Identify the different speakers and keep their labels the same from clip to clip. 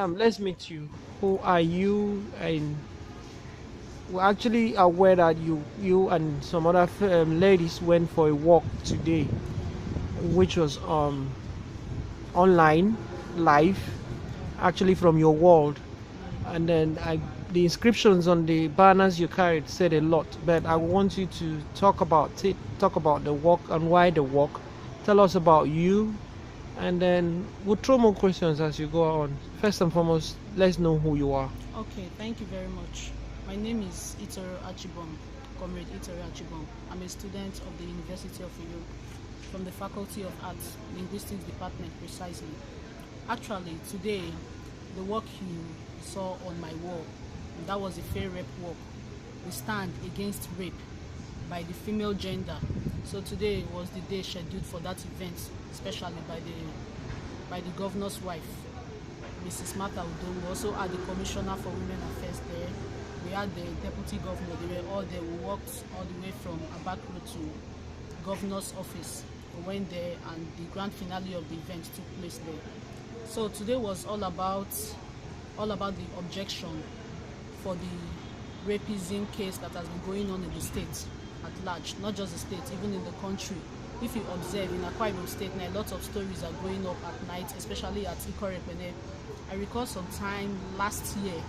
Speaker 1: Let's meet you. Who are you? And we're actually aware that you and some other ladies went for a walk today, which was online, live, actually from your world. And then the inscriptions on the banners you carried said a lot. But I want you to talk about it, talk about the walk and why the walk. Tell us about you, and then we'll throw more questions as you go on. First and foremost, let's know who you are.
Speaker 2: Okay, thank you very much. My name is Itoro Achibom, Comrade Itoro Achibom. I'm a student of the University of Europe from the Faculty of Arts, Linguistics Department precisely. Actually, today, the work you saw on my wall, that was a FEYREP work. We stand against rape by the female gender. So today was the day scheduled for that event, especially by the governor's wife, Mrs. Martha Udo. We also had the Commissioner for Women Affairs there. We had the Deputy Governor. They were all there. We walked all the way from Abak Road to Governor's office. We went there and the grand finale of the event took place there. So today was all about the objection for the rapism case that has been going on in the state at large, not just the state, even in the country. If you observe in Akwa Ibom State now, a lot of stories are going up at night, especially at Ikorekpene. I recall some time last year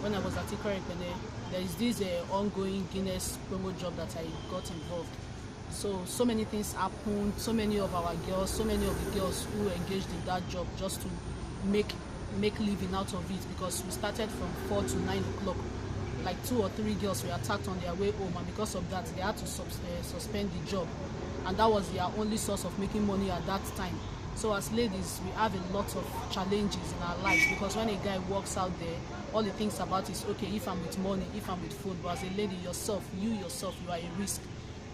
Speaker 2: when I was at Ikorekpene, there is this ongoing Guinness promo job that I got involved. So many things happened, so many of the girls who engaged in that job just to make living out of it, because we started from 4 to 9 o'clock. Like 2 or 3 girls were attacked on their way home, and because of that they had to suspend the job, and that was their only source of making money at that time. So as ladies, we have a lot of challenges in our lives, because when a guy walks out there, all he thinks about is, okay, if I'm with money, if I'm with food. But as a lady, you are a risk,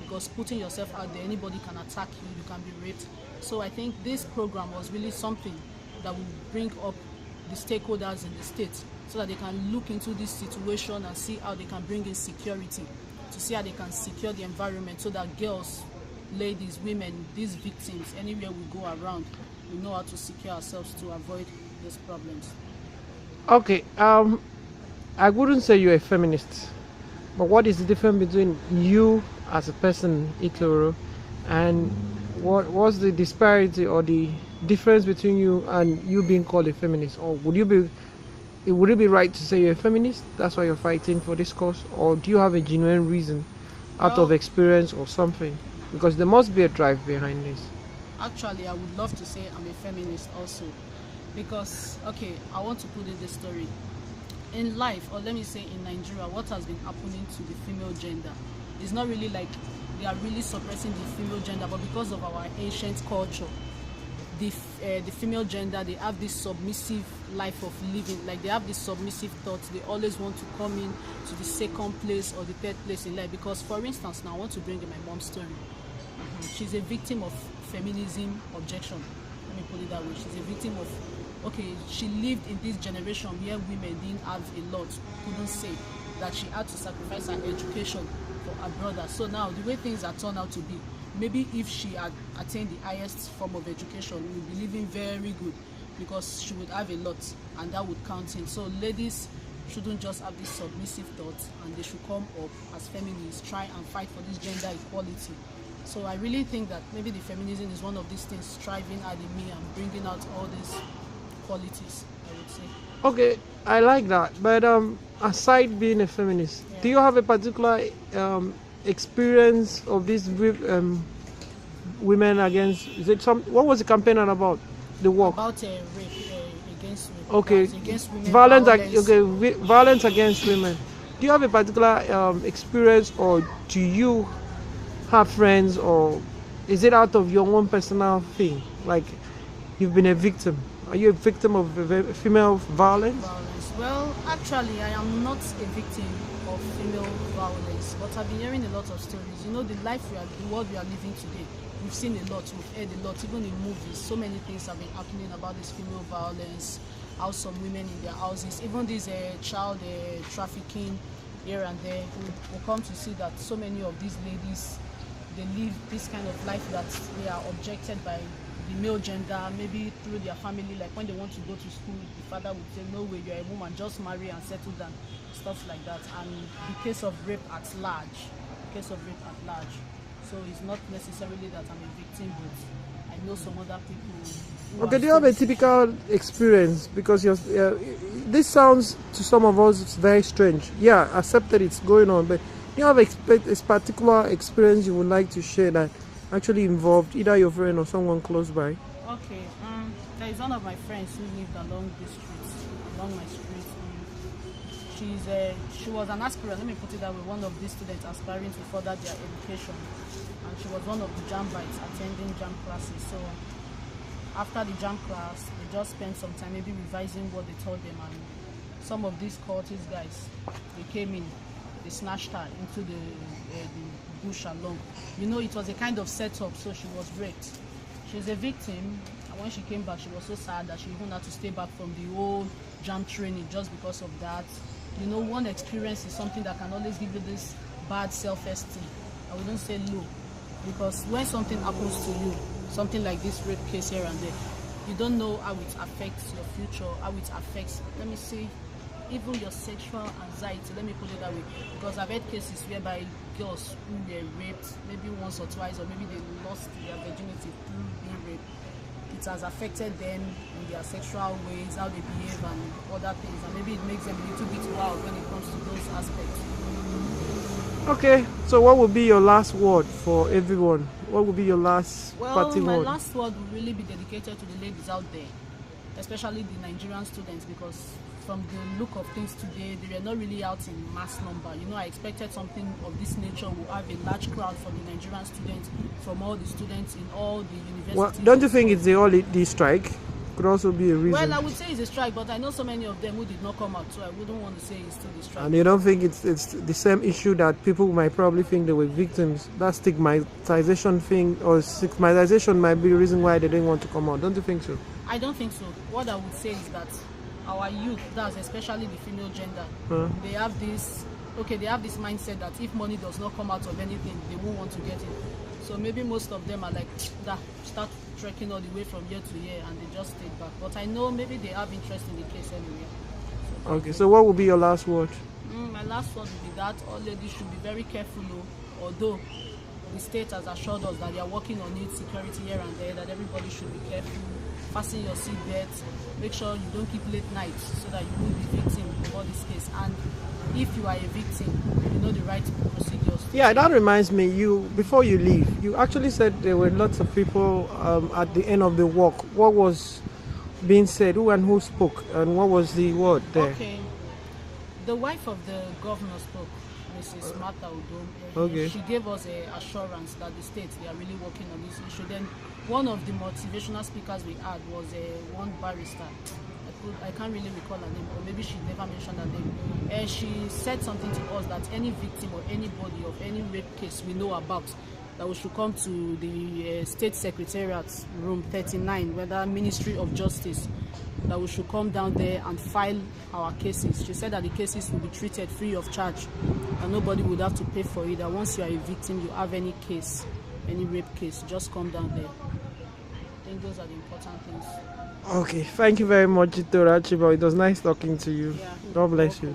Speaker 2: because putting yourself out there, anybody can attack you, you can be raped. So I think this program was really something that will bring up the stakeholders in the state, so that they can look into this situation and see how they can bring in security, to see how they can secure the environment, so that girls, ladies, women, these victims, anywhere we go around, we know how to secure ourselves to avoid these problems.
Speaker 1: Okay, I wouldn't say you're a feminist, but what is the difference between you as a person, Itoro, and what's the disparity or the difference between you and you being called a feminist? Or would it be right to say you're a feminist, that's why you're fighting for this cause? Or do you have a genuine reason out of experience or something? Because there must be a drive behind this.
Speaker 2: Actually, I would love to say I'm a feminist also, because, okay, I want to put in this story. In life, or let me say in Nigeria, what has been happening to the female gender is not really like they are really suppressing the female gender, but because of our ancient culture, the female gender, they have this submissive life of living. Like, they have this submissive thoughts. They always want to come in to the second place or the third place in life. Because, for instance, now I want to bring in my mom's story. She's a victim of feminism objection. Let me put it that way. She's a victim of, okay, she lived in this generation where women didn't have a lot, couldn't say, that she had to sacrifice her education for her brother. So now, the way things are turned out to be, maybe if she had attained the highest form of education, we would be living very good, because she would have a lot, and that would count in. So ladies shouldn't just have this submissive thoughts, and they should come up as feminists, try and fight for this gender equality. So I really think that maybe the feminism is one of these things striving at me and bringing out all these qualities, I would say.
Speaker 1: Okay, I like that. But aside being a feminist, do you have a particular experience of these women against? Is it what was the campaign about? The work
Speaker 2: about rape, against rape.
Speaker 1: Okay,
Speaker 2: against women,
Speaker 1: violence. Okay, violence against women. Do you have a particular experience, or do you have friends, or is it out of your own personal thing? Like, you've been a victim. Are you a victim of female violence?
Speaker 2: Well, actually, I am not a victim of female violence, but I've been hearing a lot of stories. You know, the world we are living today, we've seen a lot, we've heard a lot, even in movies. So many things have been happening about this female violence, how some women in their houses, even this child trafficking here and there, we come to see that so many of these ladies, they live this kind of life that they are objected by the male gender, maybe through their family, like when they want to go to school, the father would say, no way, you're a woman, just marry and settle down, stuff like that. And the case of rape at large, so it's not necessarily that I'm a victim, but I know some other people.
Speaker 1: Okay, do you have a typical experience? Because this sounds to some of us very strange. Yeah, accepted it's going on, but do you have a particular experience you would like to share that actually involved either your friend or someone close by?
Speaker 2: Okay, there is one of my friends who lived along my street. She was an aspirant, let me put it that way, one of these students aspiring to further their education, and she was one of the JAMbites attending JAM classes. So after the JAM class, they just spent some time maybe revising what they told them, and some of these cultist guys, they came in, they snatched her into the bush along. You know, it was a kind of setup, so she was raped. She was a victim, and when she came back, she was so sad that she even had to stay back from the whole JAM training just because of that. You know, one experience is something that can always give you this bad self-esteem. I wouldn't say low, because when something happens to you, something like this rape case here and there, you don't know how it affects your future, how it affects, let me say, even your sexual anxiety, let me put it that way. Because I've had cases whereby girls who were raped maybe once or twice, or maybe they lost their virginity through being raped. It has affected them in their sexual ways, how they behave and other things, and maybe it makes them a little bit wild when it comes to those aspects.
Speaker 1: Okay, so what would be your last word for everyone? What would be your last parting word?
Speaker 2: My last word will really be dedicated to the ladies out there, especially the Nigerian students, because from the look of things today, they were not really out in mass number. You know, I expected something of this nature will have a large crowd from the Nigerian students, from all the students in all the universities.
Speaker 1: Well, don't you think it's the strike? Could also be a reason.
Speaker 2: Well, I would say it's a strike, but I know so many of them who did not come out, so I wouldn't want to say it's still the strike.
Speaker 1: And you don't think it's the same issue that people might probably think they were victims? That stigmatization thing, or stigmatization might be the reason why they didn't want to come out. Don't you think so?
Speaker 2: I don't think so. What I would say is that our youth, that's especially the female gender, they have this mindset that if money does not come out of anything, they won't want to get it. So maybe most of them are like, start trekking all the way from year to year, and they just stayed back. But I know maybe they have interest in the case anyway. So
Speaker 1: okay, so what would be your last word?
Speaker 2: My last word would be that all ladies should be very careful, although the state has assured us that they are working on it, security here and there, that everybody should be careful, fasten your seatbelts, make sure you don't keep late nights so that you won't be victim of all this case. And if you are a victim, you know the right procedures.
Speaker 1: Yeah, that reminds me, before you leave, you actually said there were lots of people at the end of the walk. What was being said? Who and who spoke? And what was the word there?
Speaker 2: Okay. The wife of the governor spoke, Mrs. Martha Udom.
Speaker 1: Okay.
Speaker 2: She gave us an assurance that the state, they are really working on this issue. Then one of the motivational speakers we had was one barrister. I can't really recall her name, or maybe she never mentioned her name. She said something to us that any victim or anybody of any rape case we know about, that we should come to the State Secretariat, room 39, whether Ministry of Justice, that we should come down there and file our cases. She said that the cases will be treated free of charge, and nobody would have to pay for it. That once you are a victim, you have any case, any rape case, just come down there. I think those are the important things.
Speaker 1: Okay, thank you very much, Itora Achiba. It was nice talking to you.
Speaker 2: Yeah,
Speaker 1: God bless you.